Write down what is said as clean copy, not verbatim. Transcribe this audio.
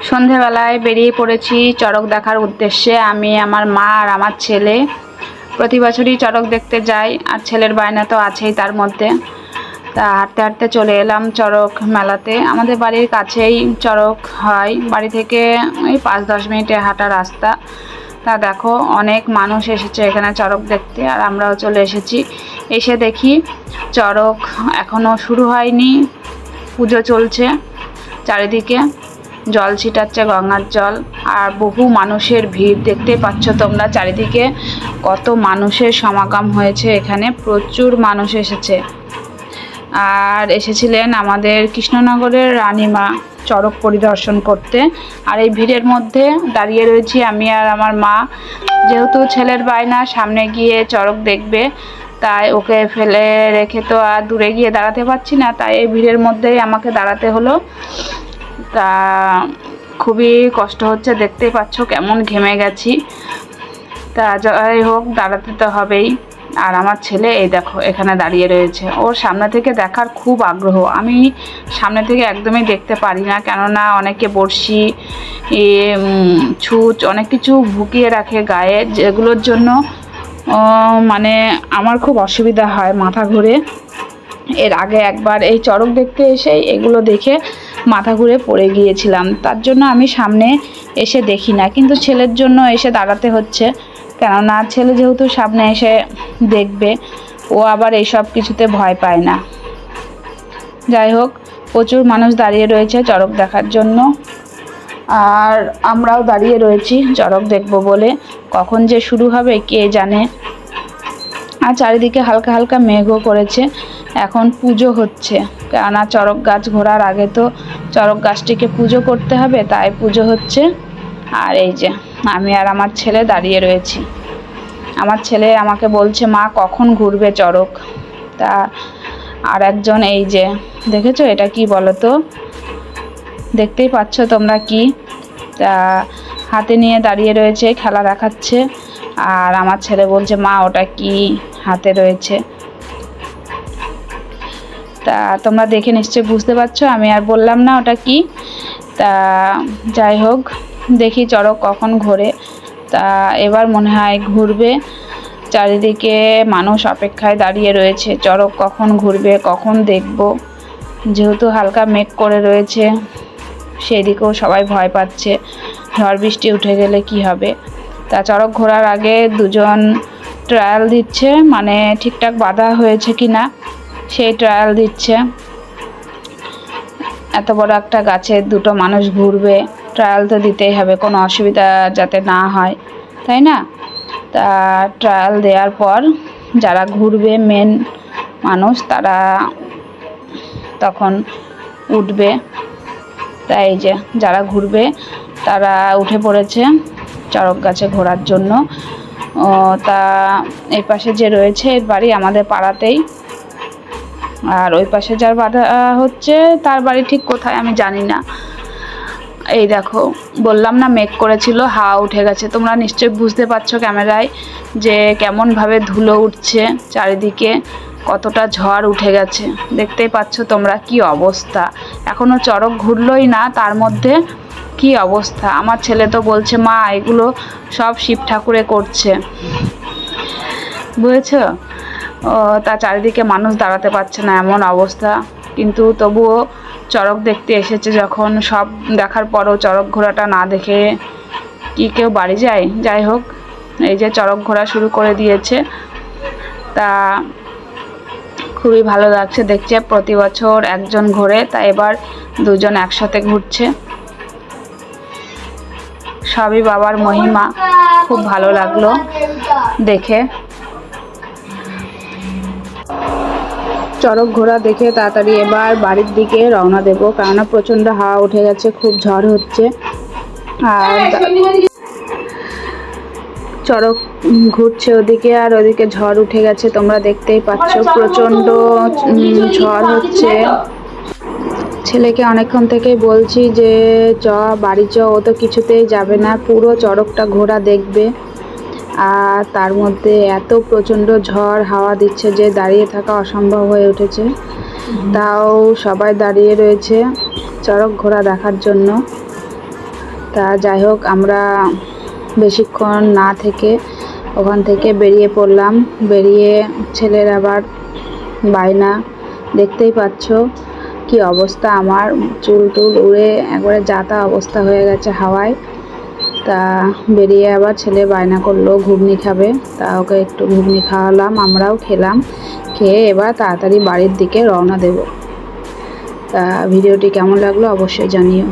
সন্ধেবেলায় বেরিয়ে পড়েছি চড়ক দেখার উদ্দেশ্যে। আমি, আমার মা আর আমার ছেলে প্রতি বছরই চড়ক দেখতে যাই, আর ছেলের বায়না তো আছেই তার মধ্যে। তা হাঁটতে হাঁটতে চলে এলাম চড়ক মেলাতে। আমাদের বাড়ির কাছেই চড়ক হয়, বাড়ি থেকে ওই 5-10 মিনিটের হাঁটা রাস্তা। তা দেখো অনেক মানুষ এসেছে এখানে চড়ক দেখতে, আর আমরাও চলে এসেছি। এসে দেখি চড়ক এখনও শুরু হয়নি, পুজো চলছে, চারিদিকে জল ছিটাচ্ছে, গঙ্গার জল, আর বহু মানুষের ভিড়। দেখতে পাচ্ছ তোমরা চারিদিকে কত মানুষের সমাগম হয়েছে, এখানে প্রচুর মানুষ এসেছে। আর এসেছিলেন আমাদের কৃষ্ণনগরের রানীমা চড়ক পরিদর্শন করতে। আর এই ভিড়ের মধ্যে দাঁড়িয়ে রয়েছি আমি আর আমার মা। যেহেতু ছেলের বায়না সামনে গিয়ে চড়ক দেখবে, তাই ওকে ফেলে রেখে তো আর দূরে গিয়ে দাঁড়াতে পারছি না, তাই এই ভিড়ের মধ্যেই আমাকে দাঁড়াতে হলো। তা খুবই কষ্ট হচ্ছে, দেখতেই পাচ্ছ কেমন ঘেমে গেছি। তা যাই হোক, দাঁড়াতে তো হবেই। আর আমার ছেলে এই দেখো এখানে দাঁড়িয়ে রয়েছে, ওর সামনে থেকে দেখার খুব আগ্রহ। আমি সামনে থেকে একদমই দেখতে পারি না, কেননা অনেকে বড়শি, ছুঁচ অনেক কিছু ভুকিয়ে রাখে গায়ে, যেগুলোর জন্য মানে আমার খুব অসুবিধা হয়, মাথা ঘুরে। এর আগে একবার এই চড়ক দেখতে এসে এগুলো দেখে মাথা ঘুরে পড়ে গিয়েছিলাম, তার জন্য আমি সামনে এসে দেখি না। কিন্তু ছেলের জন্য এসে দাঁড়াতে হচ্ছে, কেননা ছেলে যেহেতু সামনে এসে দেখবে, ও আবার এইসব কিছুতে ভয় পায় না। যাই হোক, প্রচুর মানুষ দাঁড়িয়ে রয়েছে চড়ক দেখার জন্য, আর আমরাও দাঁড়িয়ে রয়েছি চড়ক দেখব বলে। কখন যে শুরু হবে কে জানে। আর চারিদিকে হালকা হালকা মেঘও করেছে। এখন পুজো হচ্ছে, কেননা চড়ক গাছ ঘোরার আগে তো চড়ক গাছটিকে পুজো করতে হবে, তাই পুজো হচ্ছে। আর এই যে আমি আর আমার ছেলে দাঁড়িয়ে রয়েছি। আমার ছেলে আমাকে বলছে, মা কখন ঘুরবে চড়ক। তা আর একজন, এই যে দেখেছো এটা কি বলো তো, দেখতেই পাচ্ছ তোমরা কি, তা হাতে নিয়ে দাঁড়িয়ে রয়েছে, খেলা দেখাচ্ছে। আর আমার ছেলে বলছে, মা ওটা কি হাতে রয়েছে। তা তোমরা দেখে নিশ্চয়ই বুঝতে পারছো, আমি আর বললাম না ওটা কি। তা যাই হোক, দেখি চড়ক কখন ঘোরে। তা এবার মনে হয় ঘুরবে। চারিদিকে মানুষ অপেক্ষায় দাঁড়িয়ে রয়েছে, চড়ক কখন ঘুরবে, কখন দেখব। যেহেতু হালকা মেঘ করে রয়েছে, সেদিকেও সবাই ভয় পাচ্ছে, ঝড় বৃষ্টি উঠে গেলে কি হবে। তা চড়ক ঘোরার আগে দুজন ট্রায়াল দিচ্ছে, মানে ঠিকঠাক বাঁধা হয়েছে কি না সেই ট্রায়াল দিচ্ছে। এত বড় একটা গাছে দুটো মানুষ ঘুরবে, ট্রায়াল তো দিতেই হবে, কোনো অসুবিধা যাতে না হয়, তাই না। তা ট্রায়াল দেওয়ার পর যারা ঘুরবে, মেন মানুষ, তারা তখন উঠবে। তাই যে যারা ঘুরবে তারা উঠে পড়েছে চড়ক গাছে ঘোরার জন্য। তা এই পাশে যে রয়েছে, এর বাড়ি আমাদের পাড়াতেই। আর ওই পাশে যার বাধা হচ্ছে তার বাড়ি ঠিক কোথায় আমি জানি না। এই দেখো, বললাম না মেঘ করেছিল, হাওয়া উঠে গেছে। তোমরা নিশ্চয়ই বুঝতে পারছো ক্যামেরায় যে কেমনভাবে ধুলো উঠছে চারিদিকে, কতটা ঝড় উঠে গেছে। দেখতেই পাচ্ছ তোমরা কি অবস্থা। এখনও চড়ক ঘুরলোই না, তার মধ্যে কি অবস্থা। আমার ছেলে তো বলছে, মা এগুলো সব শিব ঠাকুরে করছে, বুঝেছো। তা চারিদিকে মানুষ দাঁড়াতে পারছে না, এমন অবস্থা। কিন্তু তবুও চড়ক দেখতে এসেছে যখন, সব দেখার পরও চড়ক ঘোরাটা না দেখে কি কেউ বাড়ি যায়। যাই হোক, এই যে চড়ক ঘোরা শুরু করে দিয়েছে। তা খুবই ভালো লাগছে দেখছে, প্রতি বছর একজন ঘোরে, তা এবার দুজন একসাথে ঘুরছে। সবই বাবার মহিমা, খুব ভালো লাগলো দেখে। চড়ক ঘোরা দেখে তাড়াতাড়ি এবার বাড়ির দিকে রওনা দেবো, কেননা প্রচণ্ড হাওয়া উঠে গেছে, খুব ঝড় হচ্ছে। আর চড়ক ঘুরছে ওদিকে, আর ওদিকে ঝড় উঠে গেছে, তোমরা দেখতেই পাচ্ছ প্রচণ্ড ঝড় হচ্ছে। ছেলেকে অনেকক্ষণ থেকেই বলছি যে বাড়ি চ, ও তো কিছুতেই যাবে না, পুরো চড়কটা ঘোরা দেখবে। আর তার মধ্যে এত প্রচণ্ড ঝড় হাওয়া দিচ্ছে যে দাঁড়িয়ে থাকা অসম্ভব হয়ে উঠেছে। তাও সবাই দাঁড়িয়ে রয়েছে চড়ক ঘোরা দেখার জন্য। তা যাই হোক, আমরা বেশিক্ষণ না থেকে ওখান থেকে বেরিয়ে পড়লাম। বেরিয়ে ছেলের আবার বায়না, দেখতেই পাচ্ছ কি অবস্থা, আমার চুল টুল উড়ে একবারে যাতা অবস্থা হয়ে গেছে হাওয়ায়। তা বেরিয়ে আবার ছেলে বায়না করলো ঘুগনি খাবে, তা ওকে একটু ঘুগনি খাওয়ালাম, আমরাও খেলাম। খেয়ে এবার তাড়াতাড়ি বাড়ির দিকে রওনা দেব। তা ভিডিওটি কেমন লাগলো অবশ্যই জানিও।